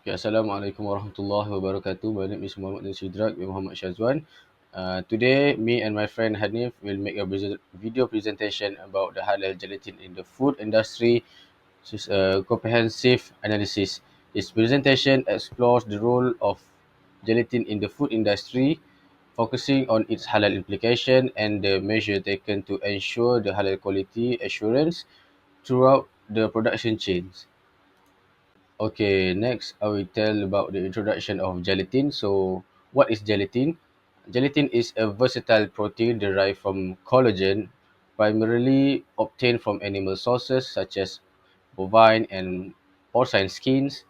Okay, Assalamualaikum warahmatullahi wabarakatuh. My name is Muhammad Sidrak bin Muhammad Shazwan. Today, me and my friend Hanif will make a video presentation about the halal gelatin in the food industry. This is a comprehensive analysis. This presentation explores the role of gelatin in the food industry, focusing on its halal implication and the measure taken to ensure the halal quality assurance throughout the production chains. Okay, next I will tell about the introduction of gelatin. So, what is gelatin? Gelatin is a versatile protein derived from collagen, primarily obtained from animal sources such as bovine and porcine skins,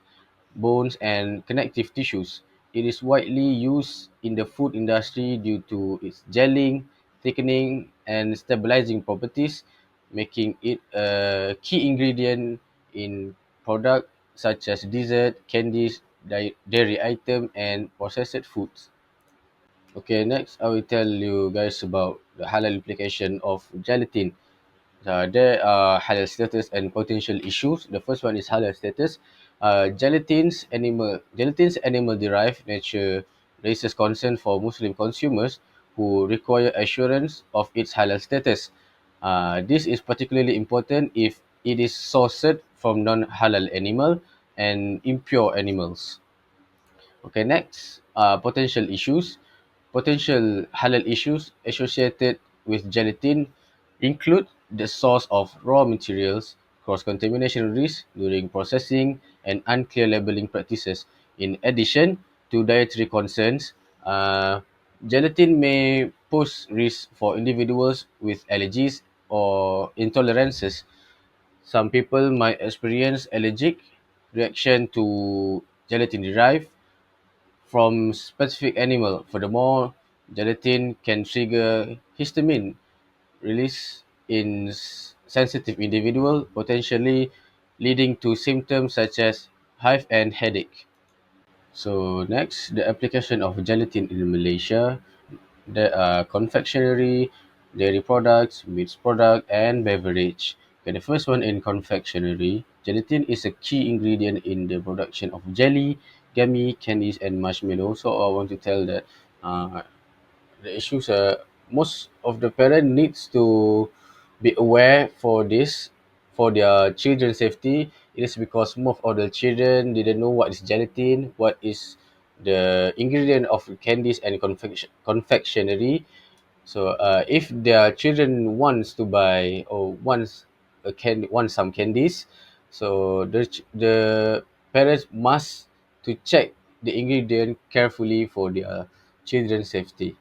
bones, and connective tissues. It is widely used in the food industry due to its gelling, thickening, and stabilizing properties, making it a key ingredient in products such as dessert, candies, dairy item, and processed foods. Okay, next I will tell you guys about the halal implication of gelatin. There are halal status and potential issues. The first one is halal status. Gelatin's animal derived nature raises concern for Muslim consumers who require assurance of its halal status. This is particularly important if it is sourced from non-halal animal and impure animals. Okay, next, potential issues. Potential halal issues associated with gelatin include the source of raw materials, cross-contamination risk during processing, and unclear labeling practices. In addition to dietary concerns, uh, gelatin may pose risks for individuals with allergies or intolerances. Some people might experience allergic reaction to gelatin derived from specific animal. Furthermore, gelatin can trigger histamine release in sensitive individual, potentially leading to symptoms such as hive and headache. So next, the application of gelatin in Malaysia. There are confectionery, dairy products, meat product, and beverage. Okay, the first one in confectionery, gelatin is a key ingredient in the production of jelly, gummy, candies, and marshmallow. So I want to tell that uh, the issues most of the parent needs to be aware for this for their children's safety. It is because most of the children didn't know what is gelatin, what is the ingredient of candies and confectionery. So if their children wants to buy or wants some candies, so the parents must to check the ingredient carefully for their children's safety.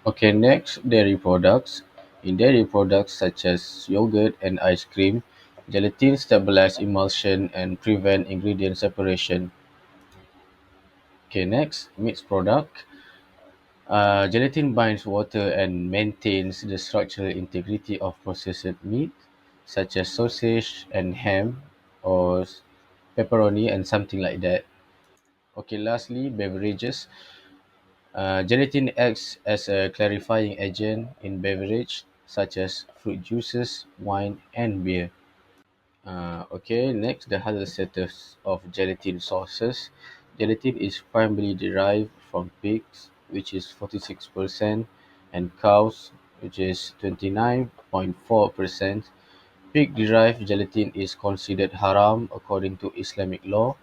Okay, next, dairy products. In dairy products such as yogurt and ice cream, gelatin stabilize emulsion and prevent ingredient separation. Okay, next, meat product. Gelatin binds water and maintains the structural integrity of processed meat, such as sausage and ham, or pepperoni and something like that. Okay, lastly, beverages. Gelatin acts as a clarifying agent in beverage such as fruit juices, wine, and beer. Okay, next, the halal status of gelatin sources. Gelatin is primarily derived from pigs, which is 46%, and cows, which is 29.4%. Pig derived gelatin is considered haram according to Islamic law.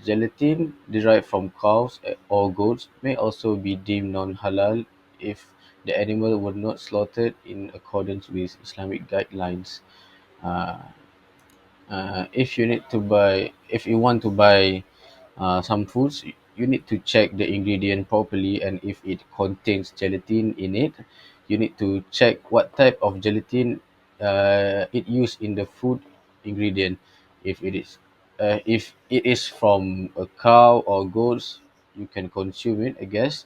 Gelatin derived from cows or goats may also be deemed non-halal if the animal were not slaughtered in accordance with Islamic guidelines. Uh, if you want to buy some foods, you need to check the ingredient properly, and if it contains gelatin in it, you need to check what type of gelatin it used in the food ingredient. If it is from a cow or goats, you can consume it, I guess.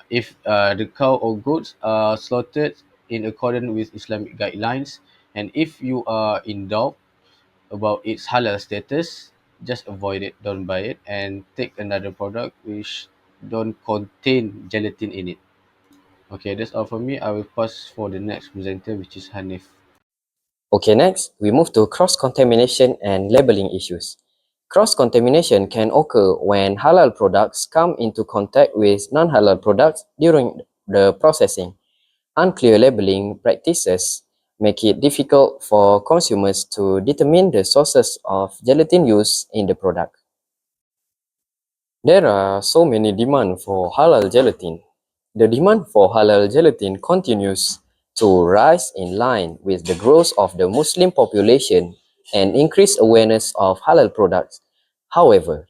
If the cow or goats are slaughtered in accordance with Islamic guidelines, and if you are in doubt about its halal status, just avoid it, don't buy it, and take another product which don't contain gelatin in it. Okay, that's all for me. I will pass for the next presenter, which is Hanif. Okay, next, we move to cross-contamination and labeling issues. Cross-contamination can occur when halal products come into contact with non-halal products during the processing. Unclear labeling practices make it difficult for consumers to determine the sources of gelatin used in the product. There are so many demand for halal gelatin. The demand for halal gelatin continues to rise in line with the growth of the Muslim population and increased awareness of halal products. However,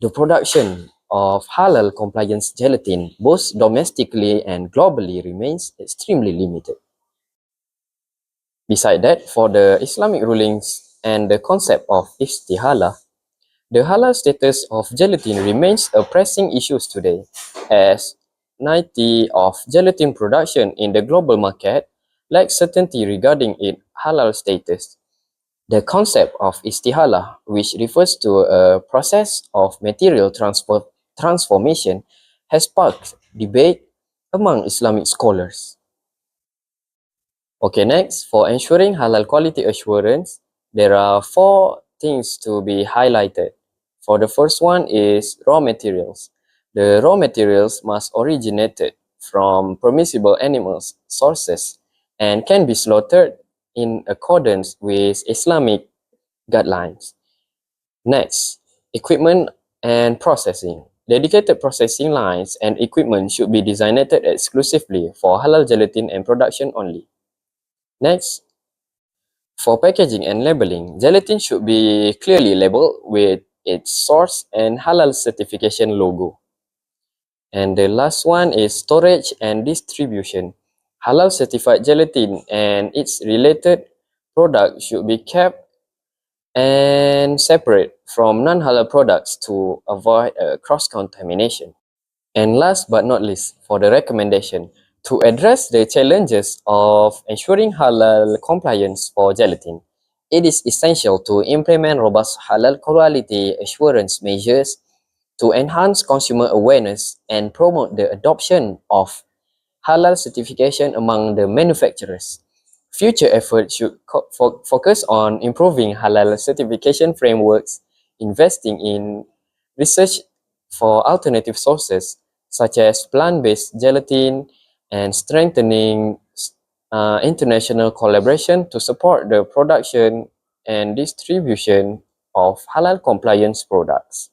the production of halal compliance gelatin, both domestically and globally, remains extremely limited. Beside that, for the Islamic rulings and the concept of istihala, the halal status of gelatin remains a pressing issue today, as 90% of gelatin production in the global market lacks certainty regarding its halal status. The concept of istihala, which refers to a process of material transformation, has sparked debate among Islamic scholars. Okay, next, for ensuring halal quality assurance, there are four things to be highlighted. For the first one is raw materials. The raw materials must originate from permissible animals sources and can be slaughtered in accordance with Islamic guidelines. Next, equipment and processing. Dedicated processing lines and equipment should be designated exclusively for halal gelatin and production only. Next, for packaging and labeling, gelatin should be clearly labeled with its source and halal certification logo. And the last one is storage and distribution. Halal certified gelatin and its related products should be kept and separate from non-halal products to avoid cross-contamination. And last but not least, for the recommendation, to address the challenges of ensuring halal compliance for gelatin, it is essential to implement robust halal quality assurance measures to enhance consumer awareness and promote the adoption of halal certification among the manufacturers. Future efforts should focus on improving halal certification frameworks, investing in research for alternative sources such as plant-based gelatin, and strengthening international collaboration to support the production and distribution of halal compliance products.